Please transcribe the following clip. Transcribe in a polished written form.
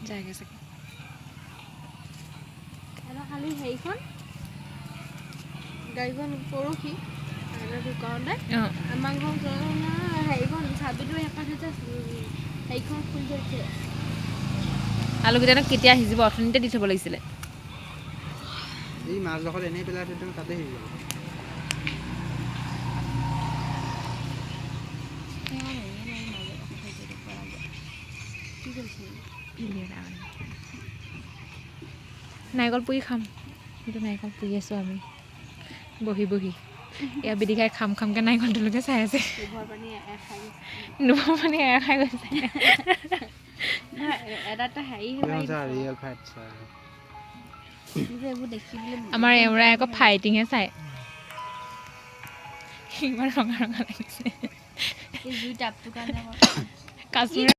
যায়গে চাগে খালি হেৰিখন গাড়ীখন পৰহি দোকানতে আমাৰ ঘৰ হেৰিখন চাবিটো এপাত হেৰিখন খুলি থৈছে আলুকেইটা কেতিয়া সিজিব অথনিতে দি থ'ব লাগিছিলে এই মাছ জখত এনেই পেলাই থৈ দিম তাতে সিজি যাব নাৰিকল পুৰি খাম সেইটো নাৰিকল পুৰি আছোঁ আমি বহি বহি এয়া বিধি খাই খাম খামকৈ নাৰিকলটোলৈকে চাই আছে নোভৰ পানী এৰা খাই গৈছে আমাৰ এওৰাই আকৌ ফাইটিঙে চাই ইমান ৰঙা ৰঙা লাগিছে কাশ্মীৰ